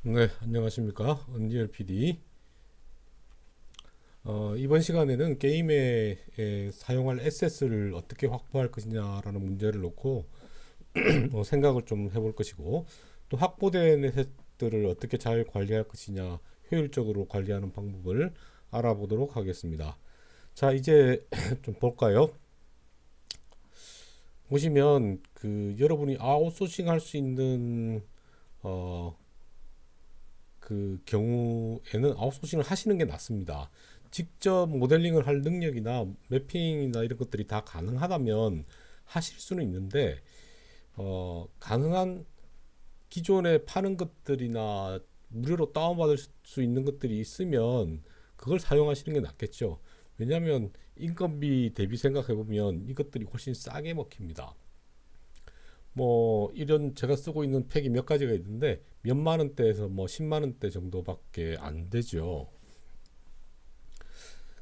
네, 안녕하십니까. 은지열 PD. 이번 시간에는 게임에 사용할 에셋을 어떻게 확보할 것이냐라는 문제를 놓고 생각을 좀 해볼 것이고, 또 확보된 에셋들을 어떻게 잘 관리할 것이냐, 효율적으로 관리하는 방법을 알아보도록 하겠습니다. 자, 이제 좀 볼까요? 보시면 여러분이 아웃소싱 할 수 있는 어, 그 경우에는 아웃소싱을 하시는 게 낫습니다. 직접 모델링을 할 능력이나 매핑이나 이런 것들이 다 가능하다면 하실 수는 있는데 가능한 기존에 파는 것들이나 무료로 다운받을 수 있는 것들이 있으면 그걸 사용하시는 게 낫겠죠. 왜냐하면 인건비 대비 생각해 보면 이것들이 훨씬 싸게 먹힙니다. 뭐 이런 제가 쓰고 있는 팩이 몇 가지가 있는데 몇만 원대에서 뭐 10만 원대 정도밖에 안 되죠.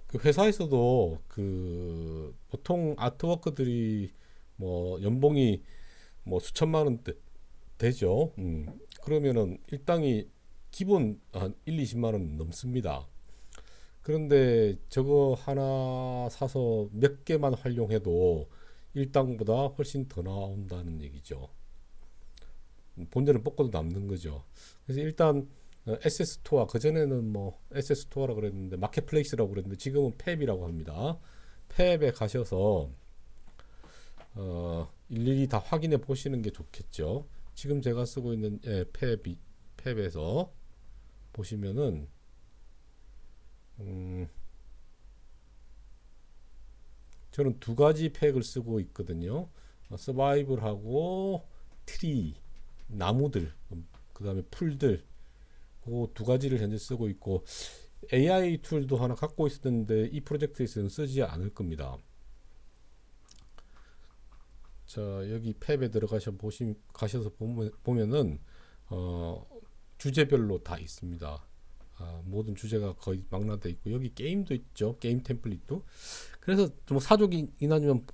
그 회사에서도 그 보통 아트워크들이 뭐 연봉이 뭐 수천만 원대 되죠. 그러면은 일당이 기본 한 1, 20만 원 넘습니다. 그런데 저거 하나 사서 몇 개만 활용해도 일당보다 훨씬 더 나온다는 얘기죠. 본전을 뽑고도 남는 거죠. 그래서 일단 SS 스토어, 그전에는 뭐 SS 스토어라 그랬는데 마켓플레이스라고 그랬는데 지금은 팹이라고 합니다. 팹에 가셔서 일일이 다 확인해 보시는 게 좋겠죠. 지금 제가 쓰고 있는 팹에서 보시면은 음, 저는 두 가지 팩을 쓰고 있거든요. 서바이벌하고 트리, 나무들, 그 다음에 풀들, 그 두 가지를 현재 쓰고 있고 AI 툴도 하나 갖고 있었는데 이 프로젝트에서는 쓰지 않을 겁니다. 자, 여기 탭에 가셔서 보면은 어, 주제별로 다 있습니다. 모든 주제가 거의 망라돼 있고 여기 게임도 있죠. 게임 템플릿도. 그래서 좀 사족이 나누면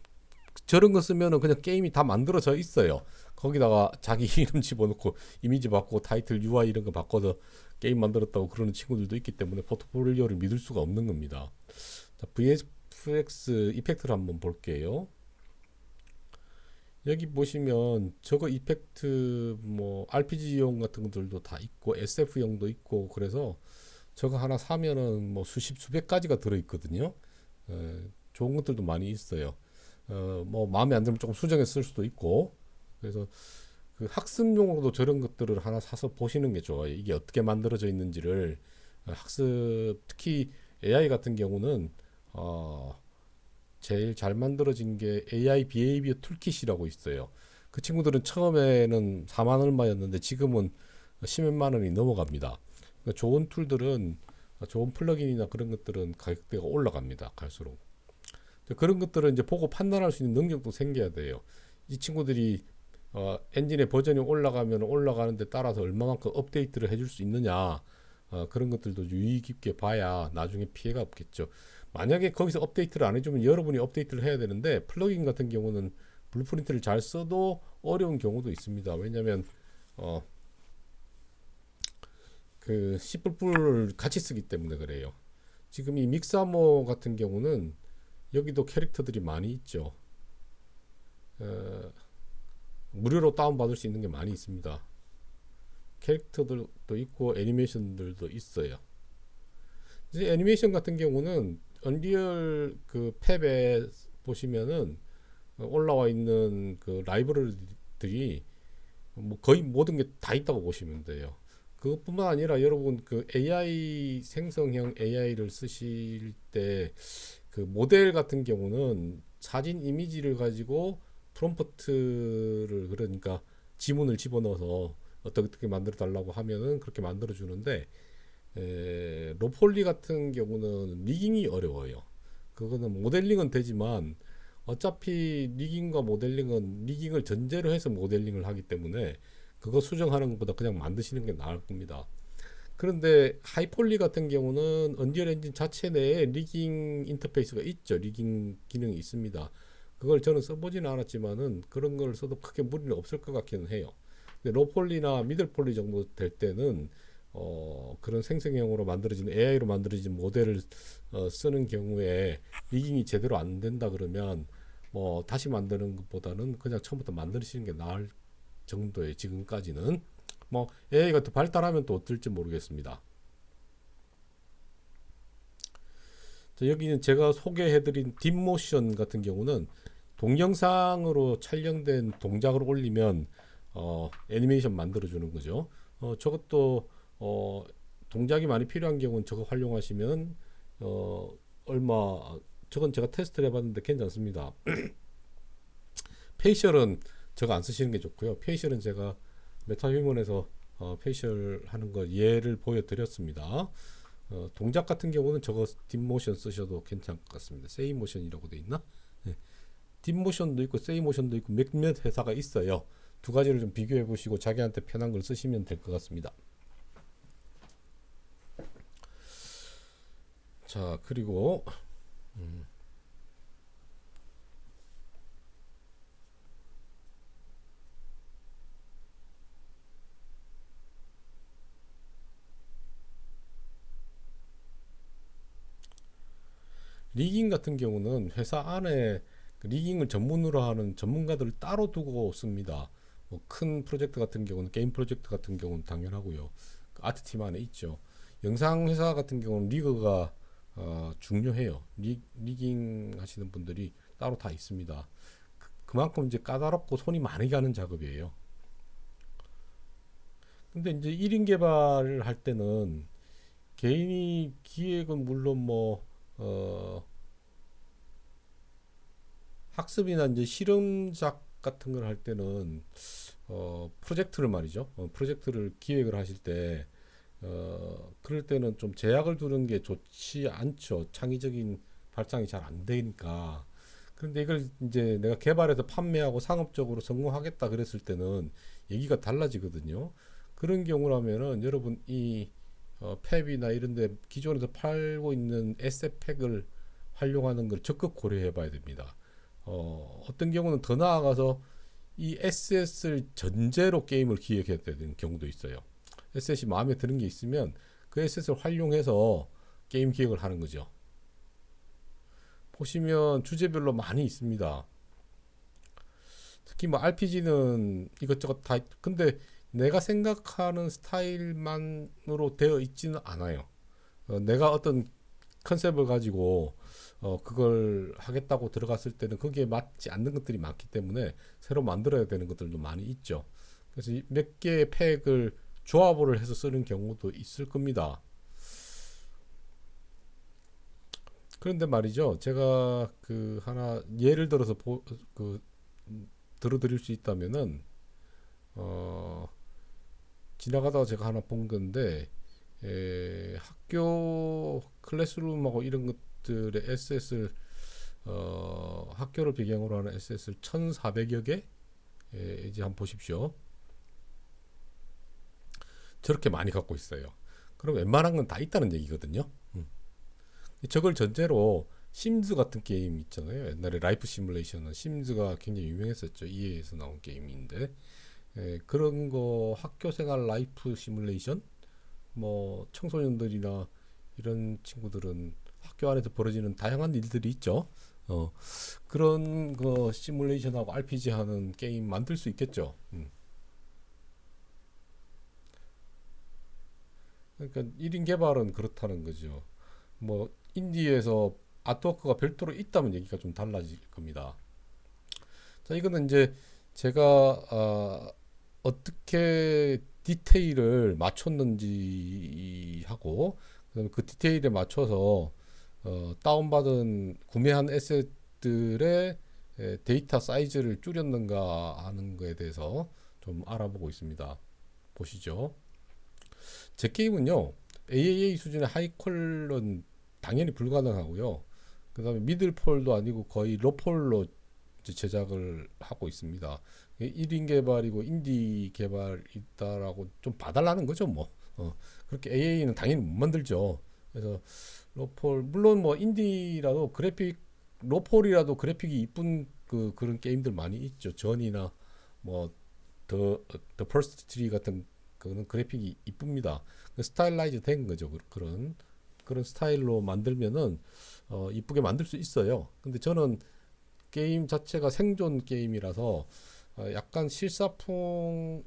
저런 거 쓰면은 그냥 게임이 다 만들어져 있어요. 거기다가 자기 이름 집어넣고 이미지 바꾸고 타이틀 UI 이런 거 바꿔서 게임 만들었다고 그러는 친구들도 있기 때문에 포트폴리오를 믿을 수가 없는 겁니다. 자, VFX 이펙트를 한번 볼게요. 여기 보시면 저거 이펙트 뭐 RPG용 같은 것들도 다 있고 SF용도 있고 그래서 저거 하나 사면은 뭐 수십 수백 가지가 들어 있거든요. 좋은 것들도 많이 있어요. 뭐 마음에 안 들면 조금 수정해 쓸 수도 있고 그래서 그 학습용으로도 저런 것들을 하나 사서 보시는 게 좋아요. 이게 어떻게 만들어져 있는지를 학습 특히 AI 같은 경우는 어, 제일 잘 만들어진 게 AI 비헤이비어 툴킷이라고 있어요. 그 친구들은 처음에는 4만 얼마였는데 지금은 10만 원이 넘어갑니다. 그러니까 좋은 툴들은 좋은 플러긴이나 그런 것들은 가격대가 올라갑니다. 갈수록. 그런 것들은 이제 보고 판단할 수 있는 능력도 생겨야 돼요. 이 친구들이 엔진의 버전이 올라가면 올라가는데 따라서 얼마만큼 업데이트를 해줄 수 있느냐 그런 것들도 유의 깊게 봐야 나중에 피해가 없겠죠. 만약에 거기서 업데이트를 안 해주면 여러분이 업데이트를 해야 되는데 플러긴 같은 경우는 블루프린트를 잘 써도 어려운 경우도 있습니다. 왜냐하면 어, 그 C++를 같이 쓰기 때문에 그래요. 지금 이 믹사모 같은 경우는 여기도 캐릭터들이 많이 있죠. 어, 무료로 다운받을 수 있는 게 많이 있습니다. 캐릭터들도 있고 애니메이션들도 있어요. 이제 애니메이션 같은 경우는 언리얼 그 팹에 보시면은 올라와 있는 그 라이브러리들이 뭐 거의 모든 게 다 있다고 보시면 돼요. 그것뿐만 아니라 여러분 그 AI 생성형 AI를 쓰실 때 그 모델 같은 경우는 사진 이미지를 가지고 프롬프트를 그러니까 지문을 집어넣어서 어떻게 만들어 달라고 하면은 그렇게 만들어 주는데 로폴리 같은 경우는 리깅이 어려워요. 그거는 모델링은 되지만 어차피 리깅과 모델링은 리깅을 전제로 해서 모델링을 하기 때문에 그거 수정하는 것보다 그냥 만드시는 게 나을 겁니다. 그런데 하이폴리 같은 경우는 언리얼 엔진 자체 내에 리깅 인터페이스가 있죠. 리깅 기능이 있습니다. 그걸 저는 써보지는 않았지만은 그런 걸 써도 크게 무리는 없을 것 같기는 해요. 근데 로폴리나 미들폴리 정도 될 때는 그런 생성형으로 만들어진 AI로 만들어진 모델을 쓰는 경우에 리깅이 제대로 안 된다 그러면 뭐 다시 만드는 것보다는 그냥 처음부터 만드시는 게 나을 정도의 지금까지는 뭐 AI가 더 발달하면 또 어떨지 모르겠습니다. 자, 여기는 제가 소개해드린 딥모션 같은 경우는 동영상으로 촬영된 동작을 올리면 애니메이션 만들어주는 거죠. 저것도 동작이 많이 필요한 경우는 저거 활용하시면 얼마 저건 제가 테스트를 해봤는데 괜찮습니다. 페이셜은 저거 안 쓰시는 게 좋고요. 페이셜은 제가 메타휴먼에서 페이셜 하는 거 예를 보여드렸습니다. 동작 같은 경우는 저거 딥모션 쓰셔도 괜찮을 것 같습니다. 세이모션이라고 돼 있나? 네. 딥모션도 있고 세이모션도 있고 몇몇 회사가 있어요. 두 가지를 좀 비교해 보시고 자기한테 편한 걸 쓰시면 될 것 같습니다. 자, 그리고 리깅 같은 경우는 회사 안에 그 리깅을 전문으로 하는 전문가들을 따로 두고 씁니다. 뭐 큰 프로젝트 같은 경우는 게임 프로젝트 같은 경우는 당연하고요. 아트팀 안에 있죠. 영상 회사 같은 경우는 리그가 중요해요. 리깅 하시는 분들이 따로 다 있습니다. 그만큼 이제 까다롭고 손이 많이 가는 작업이에요. 근데 이제 1인 개발을 할 때는 개인이 기획은 물론 뭐 학습이나 이제 실험작 같은 걸 할 때는 프로젝트를 말이죠. 프로젝트를 기획을 하실 때 그럴 때는 좀 제약을 두는 게 좋지 않죠. 창의적인 발상이 잘 안 되니까. 그런데 이걸 이제 내가 개발해서 판매하고 상업적으로 성공하겠다 그랬을 때는 얘기가 달라지거든요. 그런 경우라면은 여러분 이 팹이나 이런 데 기존에서 팔고 있는 에셋 팩을 활용하는 걸 적극 고려해 봐야 됩니다. 어떤 경우는 더 나아가서 이 에셋을 전제로 게임을 기획해야 되는 경우도 있어요. 에셋이 마음에 드는 게 있으면 그 에셋을 활용해서 게임 기획을 하는 거죠. 보시면 주제별로 많이 있습니다. 특히 뭐 RPG는 이것저것 다 근데 내가 생각하는 스타일만으로 되어 있지는 않아요. 내가 어떤 컨셉을 가지고 그걸 하겠다고 들어갔을 때는 거기에 맞지 않는 것들이 많기 때문에 새로 만들어야 되는 것들도 많이 있죠. 그래서 몇 개의 팩을 조합을 해서 쓰는 경우도 있을 겁니다. 그런데 말이죠. 제가 그 하나 예를 들어서 들어드릴 수 있다면은 어, 지나가다가 제가 하나 본 건데 학교 클래스룸하고 이런 것들의 에셋을 학교를 배경으로 하는 에셋을 1,400여 개 이제 한번 보십시오. 저렇게 많이 갖고 있어요. 그럼 웬만한 건 다 있다는 얘기거든요. 저걸 전제로 심즈 같은 게임 있잖아요. 옛날에 라이프 시뮬레이션은 심즈가 굉장히 유명했었죠. EA에서 나온 게임인데 그런 거 학교 생활 라이프 시뮬레이션 뭐 청소년들이나 이런 친구들은 학교 안에서 벌어지는 다양한 일들이 있죠. 그런 거 시뮬레이션하고 RPG 하는 게임 만들 수 있겠죠. 그러니까 1인 개발은 그렇다는 거죠. 뭐 인디에서 아트워크가 별도로 있다면 얘기가 좀 달라질 겁니다. 자, 이거는 이제 제가 어떻게 디테일을 맞췄는지 하고 그다음에 그 디테일에 맞춰서 다운받은 구매한 에셋들의 데이터 사이즈를 줄였는가 하는 거에 대해서 좀 알아보고 있습니다. 보시죠. 제 게임은요 AAA 수준의 하이퀄은 당연히 불가능하고요. 그 다음에 미들폴도 아니고 거의 로폴로 제작을 하고 있습니다. 1인 개발이고 인디 개발이다라고 좀 봐달라는 거죠, 뭐. 그렇게 AA는 당연히 못 만들죠. 그래서 로폴 물론 뭐 인디라도 그래픽 로폴이라도 그래픽이 이쁜 그런 게임들 많이 있죠. 전이나 뭐 더 퍼스트 트리 같은 그거는 그래픽이 이쁩니다. 스타일라이즈 된 거죠. 그런 스타일로 만들면은 이쁘게 만들 수 있어요. 근데 저는 게임 자체가 생존 게임이라서 약간 실사풍인데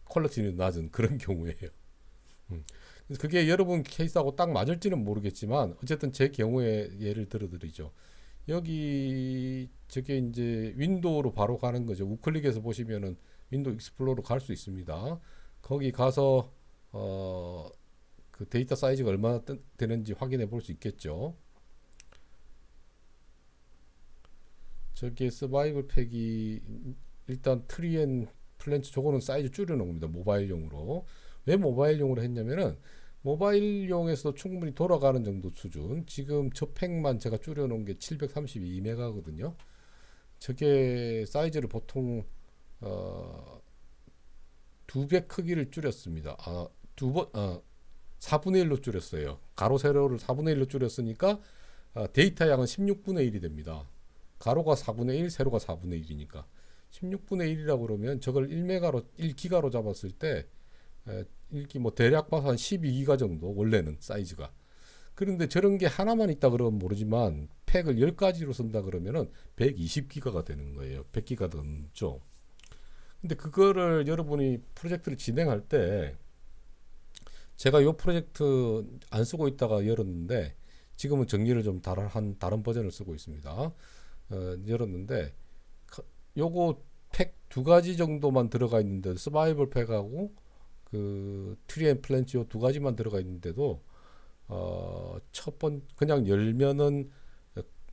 퀄리티는 낮은 그런 경우예요. 음. 그래서 그게 여러분 케이스하고 딱 맞을지는 모르겠지만 어쨌든 제 경우에 예를 들어드리죠. 여기 저게 이제 윈도우로 바로 가는 거죠. 우클릭해서 보시면은 윈도우 익스플로러 갈 수 있습니다. 거기 가서 그 데이터 사이즈가 얼마나 되는지 확인해 볼 수 있겠죠. 저게 서바이벌 팩이 일단 트리앤 플랜츠 저거는 사이즈 줄여놓은 겁니다. 모바일용으로. 왜 모바일용으로 했냐면은 모바일용에서 충분히 돌아가는 정도 수준. 지금 저 팩만 제가 줄여놓은 게 732메가거든요. 저게 사이즈를 보통 두 배 크기를 줄였습니다. 두 번, 4분의 1로 줄였어요. 가로 세로를 4분의 1로 줄였으니까 데이터 양은 16분의 1이 됩니다. 가로가 4분의 1, 세로가 4분의 1이니까 16분의 1이라고 그러면 저걸 1메가로 1기가로 잡았을 때 일기 뭐 대략 봐서 한 12기가 정도 원래는 사이즈가. 그런데 저런 게 하나만 있다 그러면 모르지만 팩을 10가지로 쓴다 그러면은 120기가가 되는 거예요. 100기가 넘죠. 근데 그거를 여러분이 프로젝트를 진행할 때 제가 이 프로젝트 안 쓰고 있다가 열었는데 지금은 정리를 좀 다른 버전을 쓰고 있습니다. 열었는데 요거 팩 두 가지 정도만 들어가 있는데 서바이벌 팩하고 그 트리 앤 플랜츠 요 두 가지만 들어가 있는데도 그냥 열면은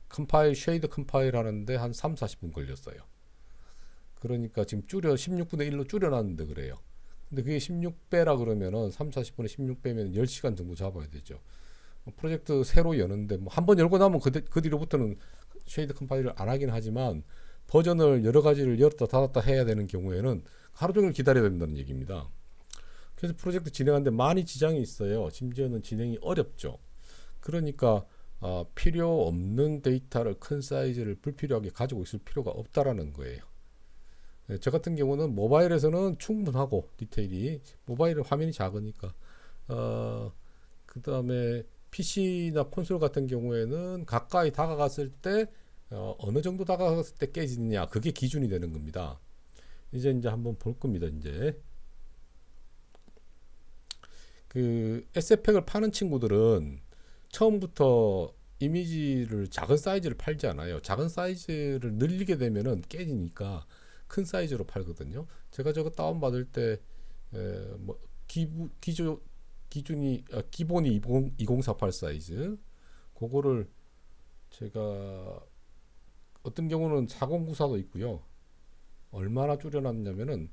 컴파일 쉐이드 컴파일 하는데 한 3, 40분 걸렸어요. 그러니까 지금 16분의 1로 줄여놨는데 그래요. 근데 그게 16배라 그러면은 3, 40분에 16배면 10시간 정도 잡아야 되죠. 프로젝트 새로 여는데 뭐 한 번 열고 나면 그 뒤로부터는 쉐이드 컴파일을 안 하긴 하지만 버전을 여러 가지를 열었다 닫았다 해야 되는 경우에는 하루 종일 기다려야 된다는 얘기입니다. 그래서 프로젝트 진행하는데 많이 지장이 있어요. 심지어는 진행이 어렵죠. 그러니까 필요 없는 데이터를 큰 사이즈를 불필요하게 가지고 있을 필요가 없다라는 거예요. 저 같은 경우는 모바일에서는 충분하고 디테일이 모바일은 화면이 작으니까 그 다음에 PC나 콘솔 같은 경우에는 가까이 다가갔을 때 어느 정도 다가갔을 때 깨지느냐 그게 기준이 되는 겁니다. 이제 한번 볼 겁니다. 이제 그 SF팩을 파는 친구들은 처음부터 이미지를 작은 사이즈를 팔지 않아요. 작은 사이즈를 늘리게 되면은 깨지니까 큰 사이즈로 팔거든요. 제가 저거 다운 받을 때 뭐 기본이 2048 사이즈 그거를 제가 어떤 경우는 4094도 있고요. 얼마나 줄여놨냐면은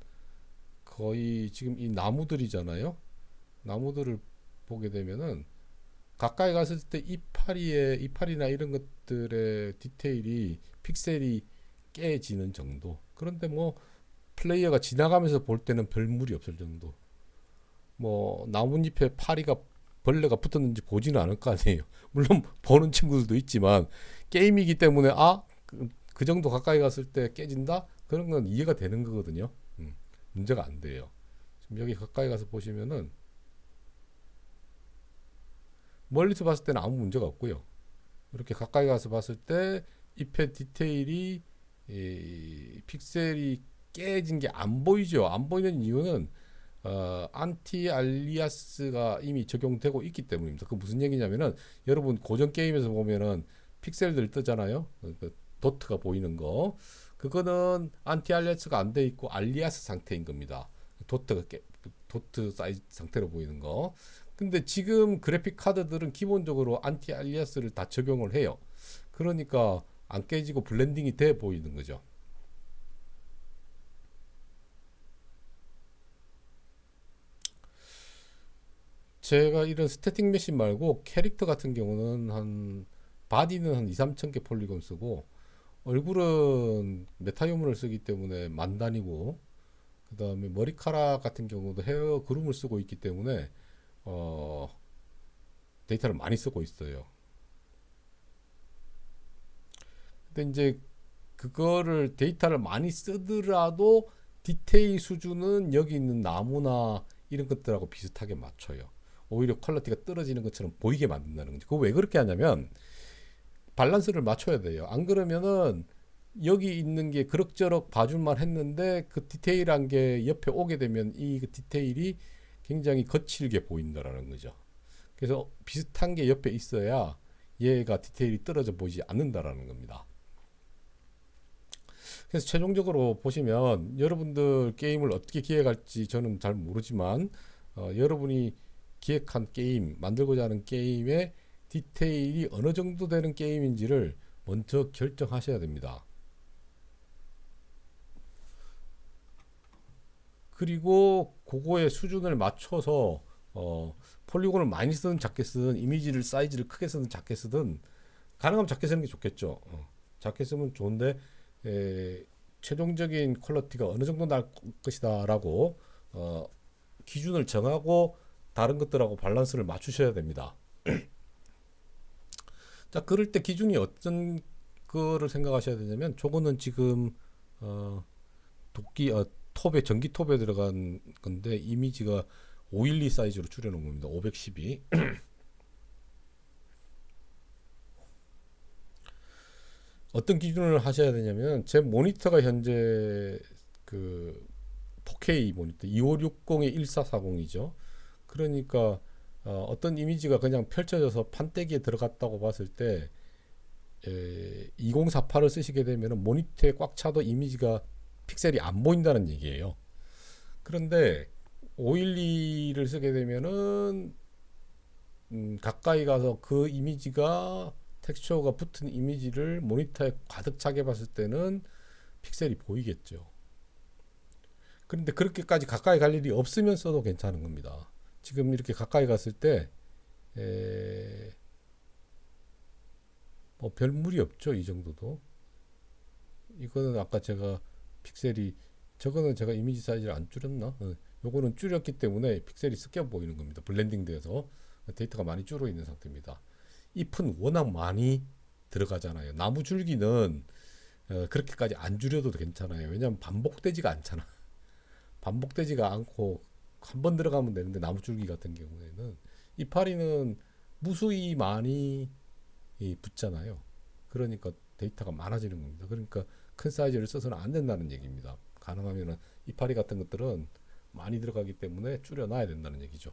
거의 지금 이 나무들이잖아요. 나무들을 보게 되면은 가까이 갔을 때 이파리나 이런 것들의 디테일이 픽셀이 깨지는 정도. 그런데 뭐 플레이어가 지나가면서 볼 때는 별 무리 없을 정도. 뭐 나뭇잎에 벌레가 붙었는지 보지는 않을 거 아니에요. 물론 보는 친구들도 있지만 게임이기 때문에 그 정도 가까이 갔을 때 깨진다? 그런 건 이해가 되는 거거든요. 문제가 안 돼요. 지금 여기 가까이 가서 보시면은 멀리서 봤을 때는 아무 문제가 없고요. 이렇게 가까이 가서 봤을 때 잎의 디테일이 픽셀이 깨진 게 안 보이죠. 안 보이는 이유는 안티 알리아스가 이미 적용되고 있기 때문입니다. 그 무슨 얘기냐면은 여러분 고전 게임에서 보면은 픽셀들 뜨잖아요. 그 도트가 보이는 거. 그거는 안티 알리아스가 안 돼 있고 알리아스 상태인 겁니다. 도트 사이즈 상태로 보이는 거. 근데 지금 그래픽 카드들은 기본적으로 안티 알리아스를 다 적용을 해요. 그러니까 안 깨지고 블렌딩이 돼 보이는 거죠. 제가 이런 스태틱 메신 말고 캐릭터 같은 경우는 바디는 한 2, 3천 개 폴리곤 쓰고 얼굴은 메타유물을 쓰기 때문에 만 단위고 그 다음에 머리카락 같은 경우도 헤어 그룹을 쓰고 있기 때문에 어, 데이터를 많이 쓰고 있어요. 근데 이제 그거를 데이터를 많이 쓰더라도 디테일 수준은 여기 있는 나무나 이런 것들하고 비슷하게 맞춰요. 오히려 퀄리티가 떨어지는 것처럼 보이게 만든다는 거죠. 그거 왜 그렇게 하냐면 밸런스를 맞춰야 돼요. 안 그러면은 여기 있는 게 그럭저럭 봐줄만 했는데 그 디테일한 게 옆에 오게 되면 이 디테일이 굉장히 거칠게 보인다라는 거죠. 그래서 비슷한 게 옆에 있어야 얘가 디테일이 떨어져 보이지 않는다라는 겁니다. 그래서 최종적으로 보시면 여러분들 게임을 어떻게 기획할지 저는 잘 모르지만 여러분이 기획한 게임, 만들고자 하는 게임의 디테일이 어느 정도 되는 게임인지를 먼저 결정하셔야 됩니다. 그리고 그거의 수준을 맞춰서 폴리곤을 많이 쓰든 작게 쓰든 이미지를 사이즈를 크게 쓰든 작게 쓰든 가능하면 작게 쓰는 게 좋겠죠. 작게 쓰면 좋은데 최종적인 퀄리티가 어느 정도 날 것이다라고 기준을 정하고 다른 것들하고 밸런스를 맞추셔야 됩니다. 자, 그럴 때 기준이 어떤 거를 생각하셔야 되냐면 저거는 지금 도끼 톱에 전기 톱에 들어간 건데 이미지가 512 사이즈로 줄여놓은 겁니다. 512. 어떤 기준을 하셔야 되냐면 제 모니터가 현재 그 4K 모니터 2560에 1440이죠. 그러니까 어떤 이미지가 그냥 펼쳐져서 판때기에 들어갔다고 봤을 때 2048을 쓰시게 되면 모니터에 꽉 차도 이미지가 픽셀이 안 보인다는 얘기예요. 그런데 512를 쓰게 되면은 가까이 가서 그 이미지가 텍스처가 붙은 이미지를 모니터에 가득 차게 봤을 때는 픽셀이 보이겠죠. 그런데 그렇게까지 가까이 갈 일이 없으면 써도 괜찮은 겁니다. 지금 이렇게 가까이 갔을 때 별 무리 없죠. 이 정도도. 이거는 아까 제가 픽셀이 저거는 제가 이미지 사이즈를 안 줄였나? 요거는 줄였기 때문에 픽셀이 섞여 보이는 겁니다. 블렌딩 돼서 데이터가 많이 줄어 있는 상태입니다. 잎은 워낙 많이 들어가잖아요. 나무 줄기는 그렇게까지 안 줄여도 괜찮아요. 왜냐하면 반복되지가 않잖아. 반복되지가 않고 한 번 들어가면 되는데 나무 줄기 같은 경우에는 이파리는 무수히 많이 붙잖아요. 그러니까 데이터가 많아지는 겁니다. 그러니까 큰 사이즈를 써서는 안 된다는 얘기입니다. 가능하면은 이파리 같은 것들은 많이 들어가기 때문에 줄여놔야 된다는 얘기죠.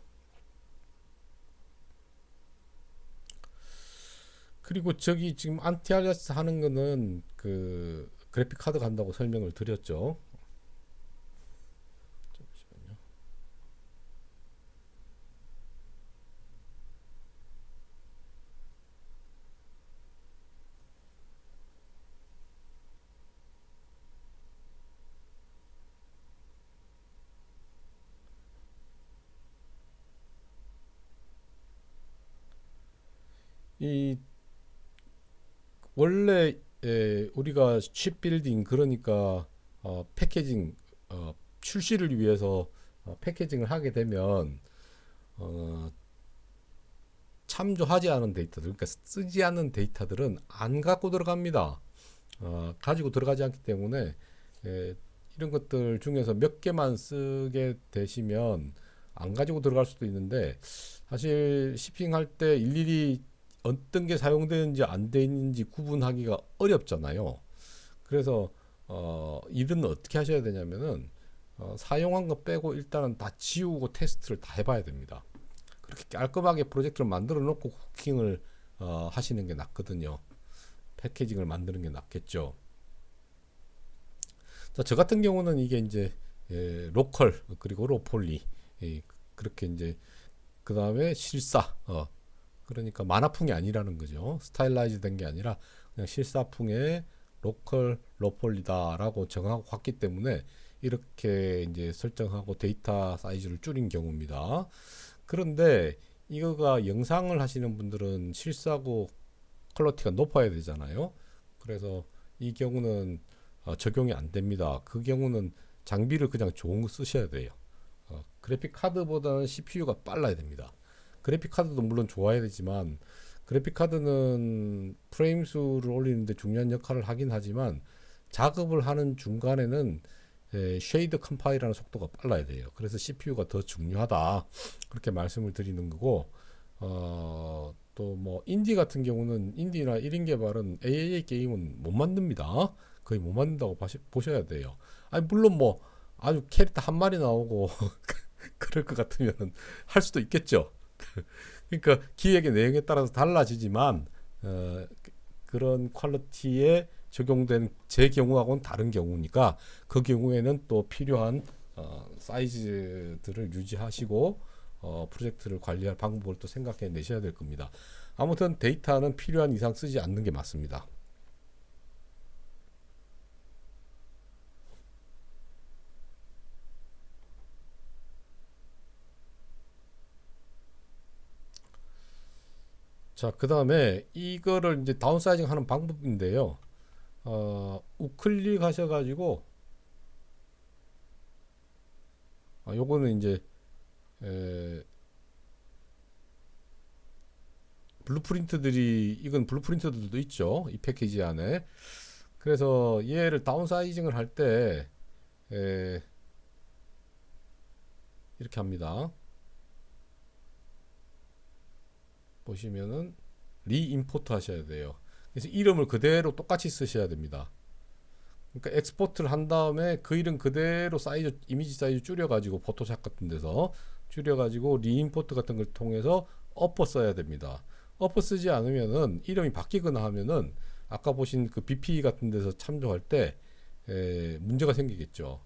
그리고 저기 지금 안티알리아스 하는 거는 그 그래픽 카드 간다고 설명을 드렸죠. 잠시만요. 이 원래 우리가 칩 빌딩 그러니까 패키징 출시를 위해서 패키징을 하게 되면 어, 참조하지 않은 데이터들 그러니까 쓰지 않는 데이터들은 안 갖고 들어갑니다. 가지고 들어가지 않기 때문에 이런 것들 중에서 몇 개만 쓰게 되시면 안 가지고 들어갈 수도 있는데 사실 shipping할 때 일일이 어떤 게 사용되는지 안 되는지 구분하기가 어렵잖아요. 그래서 일은 어떻게 하셔야 되냐면은 사용한 거 빼고 일단은 다 지우고 테스트를 다 해봐야 됩니다. 그렇게 깔끔하게 프로젝트를 만들어 놓고 쿠킹을 하시는 게 낫거든요. 패키징을 만드는 게 낫겠죠. 자, 저 같은 경우는 이게 이제 로컬 그리고 로폴리 그렇게 이제 그 다음에 실사 그러니까 만화풍이 아니라는 거죠. 스타일라이즈 된 게 아니라 그냥 실사풍의 로컬 로폴리다라고 정하고 갔기 때문에 이렇게 이제 설정하고 데이터 사이즈를 줄인 경우입니다. 그런데 이거가 영상을 하시는 분들은 실사고 퀄리티가 높아야 되잖아요. 그래서 이 경우는 적용이 안 됩니다. 그 경우는 장비를 그냥 좋은 거 쓰셔야 돼요. 그래픽 카드보다는 CPU가 빨라야 됩니다. 그래픽 카드도 물론 좋아야 되지만 그래픽 카드는 프레임 수를 올리는데 중요한 역할을 하긴 하지만 작업을 하는 중간에는 쉐이드 컴파일하는 속도가 빨라야 돼요. 그래서 CPU가 더 중요하다. 그렇게 말씀을 드리는 거고, 또 뭐 인디 같은 경우는 인디나 1인 개발은 AAA 게임은 못 만듭니다. 거의 못 만든다고 보셔야 돼요. 아니 물론 뭐 아주 캐릭터 한 마리 나오고 그럴 것 같으면 할 수도 있겠죠. 그러니까 기획의 내용에 따라서 달라지지만 그런 퀄리티에 적용된 제 경우하고는 다른 경우니까 그 경우에는 또 필요한 사이즈들을 유지하시고 프로젝트를 관리할 방법을 또 생각해 내셔야 될 겁니다. 아무튼 데이터는 필요한 이상 쓰지 않는 게 맞습니다. 자, 그 다음에 이거를 이제 다운사이징 하는 방법인데요. 우클릭 하셔가지고, 요거는 이제, 이건 블루프린트들도 있죠. 이 패키지 안에. 그래서 얘를 다운사이징을 할 때, 이렇게 합니다. 보시면은, 리임포트 하셔야 돼요. 그래서 이름을 그대로 똑같이 쓰셔야 됩니다. 그러니까 엑스포트를 한 다음에 그 이름 그대로 사이즈, 이미지 사이즈 줄여가지고 포토샵 같은 데서 줄여가지고 리임포트 같은 걸 통해서 어퍼 써야 됩니다. 어퍼 쓰지 않으면은 이름이 바뀌거나 하면은 아까 보신 그 BP 같은 데서 참조할 때 문제가 생기겠죠.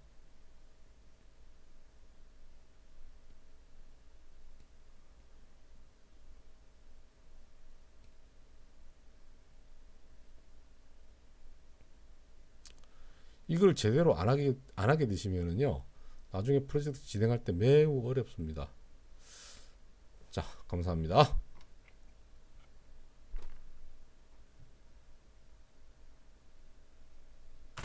이걸 제대로 안 하게 되시면은요, 나중에 프로젝트 진행할 때 매우 어렵습니다. 자, 감사합니다.